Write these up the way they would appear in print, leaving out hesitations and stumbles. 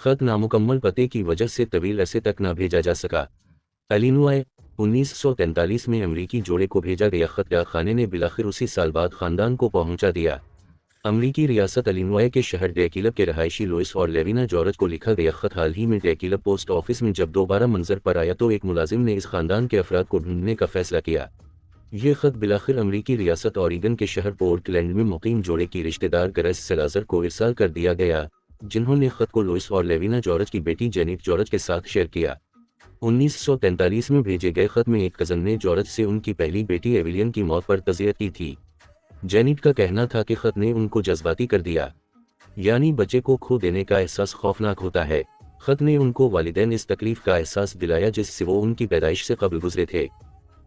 खत नामुकम्मल पते की वजह से तवील अरसे तक न भेजा जा सका। इलिनॉय 1943 में अमरीकी जोड़े को भेजा गया खत डाकखाने ने बिलाखिर उसी साल बाद खानदान को पहुंचा दिया। अमरीकी रियासत इलिनॉय के शहर डेकिलब के रहायशी लुइस और लेविना जॉर्ज को लिखा गया खत हाल ही में डेकिलब पोस्ट ऑफिस में जब दोबारा मंजर पर आया तो एक मुलाजिम ने इस खानदान के अफराद को ढूंढने का फैसला किया। ये खत बिलाखिर अमरीकी रियासत ओरेगन के शहर पोर्टलैंड में मुकीम जोड़े की रिश्तेदार ग्रेस सलाज़र को इरसाल कर दिया गया, जिन्होंने खत को लुइस और लेविना जॉर्ज की बेटी जेनिट जॉर्ज के साथ शेयर किया। 1943 में भेजे गए खत में एक कज़न ने जॉर्ज से उनकी पहली बेटी एविलियन की मौत पर तज़ियत की थी। जेनिट का कहना था कि खत ने उनको जज्बाती कर दिया, यानी बच्चे को खो देने का एहसास खौफनाक होता है। खत ने उनको वालिदैन इस तकलीफ का एहसास दिलाया जिससे वो उनकी पैदाइश से कबल गुजरे थे।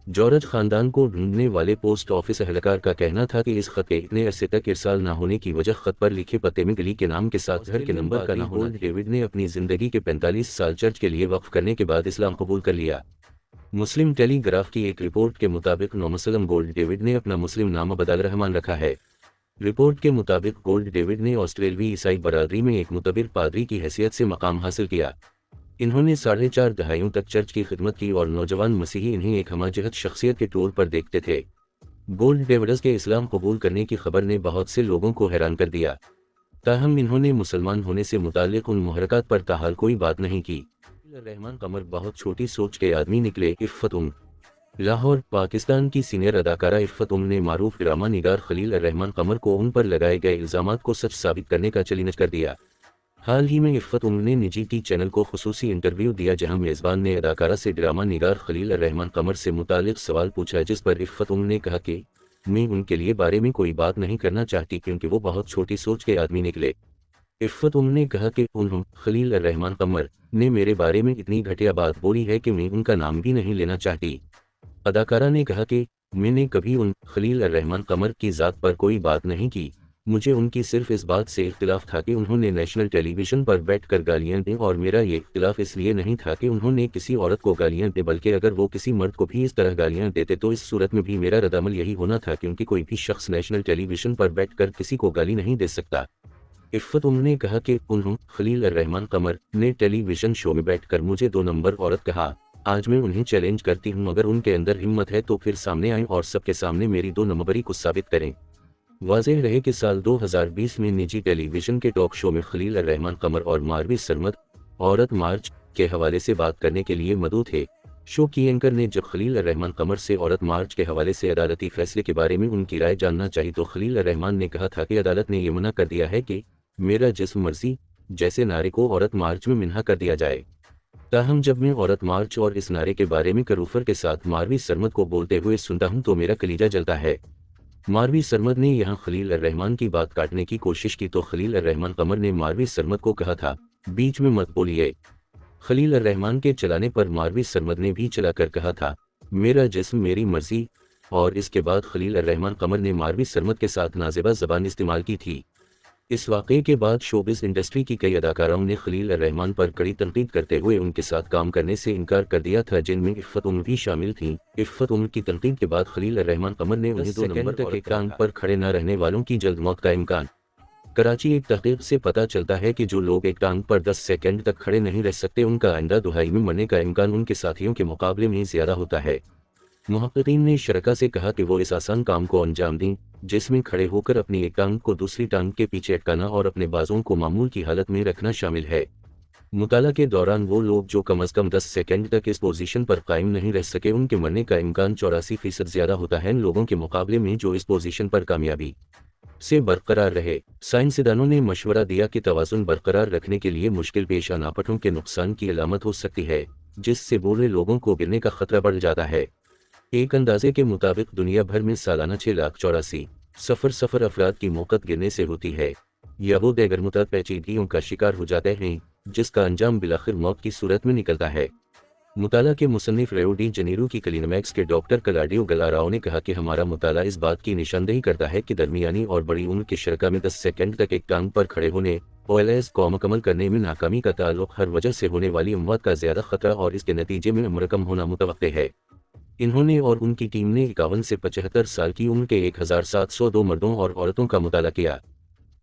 जॉर्ज खानदान को ढूंढने वाले पोस्ट ऑफिस एहलकार का कहना था कि इस खत के इतने अरसे तक इरसाल न होने की वजह खत पर लिखे पते में गली के नाम के साथ घर के नंबर का न होना। डेविड ने अपनी जिंदगी के 45 साल चर्च के लिए वक्फ करने के बाद इस्लाम कबूल कर लिया। मुस्लिम टेलीग्राफ की एक रिपोर्ट के मुताबिक नौमुसलम गोल्ड डेविड ने अपना मुस्लिम नाम अब्दुल रहमान रखा है। रिपोर्ट के मुताबिक गोल्ड डेविड ने ऑस्ट्रेलवी ईसाई बरादरी में एक मुतबिर पादरी की हैसियत से मकाम हासिल किया। इन्होंने 4.5 दहाइयों तक चर्च की खिदमत की और नौजवान मसीही इन्हें एक हमाजहत शख्सियत के तौर पर देखते थे। गोल्ड डेविड्स के इस्लाम कबूल करने की खबर ने बहुत से लोगों को हैरान कर दिया, ताहम इन्होंने मुसलमान होने से मुताल्लिक उन मुहरकात पर ताहाल कोई बात नहीं की। रहमान कमर बहुत छोटी सोच के आदमी निकले। इफ़्फ़त लाहौर, पाकिस्तान की सीनियर अदाकारा इफ़्फ़त ने मारूफ ड्रामा निगार खलील रहमान कमर को उन पर लगाए गए इल्ज़ामात को सच साबित करने का चैलेंज कर दिया। हाल ही में इफ़्फ़त ने निजी टी चैनल को खुसूसी इंटरव्यू दिया जहां मेज़बान ने अदाकारा से ड्रामा निगार खलील रहमान कमर से मुतालिक सवाल पूछा, जिस पर इफ़्फ़त ने कहा कि मैं उनके लिए बारे में कोई बात नहीं करना चाहती क्योंकि वो बहुत छोटी सोच के आदमी निकले। इफ़्फ़त ने कहा कि खलील रहमान कमर ने मेरे बारे में इतनी घटिया बात बोली है कि मैं उनका नाम भी नहीं लेना चाहती। अदाकारा ने कहा कि मैंने कभी खलील रहमान कमर की ज़ात पर कोई बात नहीं की, मुझे उनकी सिर्फ इस बात से इख्तिलाफ था कि उन्होंने नेशनल टेलीविज़न पर बैठकर गालियां दी, और मेरा ये इख्तिलाफ इसलिए नहीं था कि उन्होंने किसी औरत को गालियां दी, बल्कि अगर वो किसी मर्द को भी इस तरह गालियां देते तो इस सूरत में भी मेरा रद्दअमल यही होना था, क्योंकि कोई भी शख्स नेशनल टेलीविज़न पर बैठकर किसी को गाली नहीं दे सकता। इफ़्फ़त ने कहा कि खलील रहमान कमर ने टेलीविज़न शो में बैठकर मुझे 2 नंबर औरत कहा। आज मैं उन्हें चैलेंज करती हूं, अगर उनके अंदर हिम्मत है तो फिर सामने आएं और सबके सामने मेरी 2 नंबरी को साबित करें। वाज़ेह रहे कि साल 2020 में निजी टेलीविज़न के टॉक शो में खलील रहमान कमर और मारवी सरमद औरत मार्च के हवाले से बात करने के लिए मदऊ थे। शो की एंकर ने जब खलील रहमान कमर से औरत मार्च के हवाले से अदालती फैसले के बारे में उनकी राय जानना चाहिए तो खलील रहमान ने कहा था कि अदालत ने यह मना कर दिया है कि मेरा जिस्म मर्जी जैसे नारे को औरत मार्च में मिन्हा कर दिया जाए। ताहम जब मैं औरत मार्च और इस नारे के बारे में करूफर के साथ मारवी सरमद को बोलते हुए सुनता हूं तो मेरा कलीजा जलता है। मारवी सरमद ने यहां खलील रहमान की बात काटने की कोशिश की तो खलील रहमान कमर ने मारवी सरमद को कहा था, बीच में मत बोलिए। खलील रहमान के चलाने पर मारवी सरमद ने भी चलाकर कहा था, मेरा जिस्म मेरी मर्जी, और इसके बाद खलील रहमान कमर ने मारवी सरमद के साथ नाज़ेबा ज़बान इस्तेमाल की थी। इस वाक़े के बाद शोबिज़ इंडस्ट्री की कई अदाकाराओं ने खलील रहमान पर कड़ी तनकीद करते हुए उनके साथ काम करने से इनकार कर दिया था, जिनमें इफ़्फ़त भी शामिल थीं। इफ़्फ़त की तनकीद के बाद खलील रहमान कमर ने उन्हें 2 नंबर तक एक टांग पर खड़े न रहने वालों की जल्द मौत का इम्कान। कराची एक तहकीक से पता चलता है कि जो लोग एक टांग पर 10 सेकंड तक खड़े नहीं रह सकते उनका आइंदा दुहाई में मरने का इम्कान उनके साथियों के मुकाबले में ज़्यादा होता है। मुहक्किकीन ने शरका से कहा कि वो इस आसान काम को अंजाम दें जिसमें खड़े होकर अपनी एक टांग को दूसरी टांग के पीछे अटकाना और अपने बाजों को मामूल की हालत में रखना शामिल है। मुताला के दौरान वो लोग जो कम अज़ कम 10 सेकंड तक इस पोजीशन पर कायम नहीं रह सके उनके मरने का इम्कान 84% ज़्यादा होता है इन लोगों के मुकाबले में जो इस पोजीशन पर कामयाबी से बरकरार रहे। साइंसदानों ने मशवरा दिया कि तवाज़ुन बरकरार रखने के लिए मुश्किल पेश आना पठों के नुकसान की अलामत हो सकती है, जिससे बूढ़े लोगों को गिरने का खतरा बढ़ जाता है। एक अंदाजे के मुताबिक दुनिया भर में सालाना 6,84,000 अफराद की मौत गिरने से होती है या वो दीगर मुतअद्दिद पेचीदगियों का शिकार हो जाते हैं, जिसका अंजाम बिलाखिर मौत की सूरत में निकलता है। मुताला के मुसन्निफ रियो डी जनेरो की क्लिनिमैक्स के डॉक्टर क्लाडियो गलाराओ ने कहा कि हमारा मुताला इस बात की निशानदेही करता है कि दरमियानी और बड़ी उम्र के शरका में 10 सेकंड तक एक टांग पर खड़े होने OLS को मुकम्मल करने में नाकामी का ताल्लुक हर वजह से होने वाली अमवात का ज़्यादा खतरा और इसके नतीजे में उम्र कम होना मुतवक्के है। इन्होंने और उनकी टीम ने 51 से 75 साल की उम्र के 1702 मर्दों और औरतों का मुताला किया।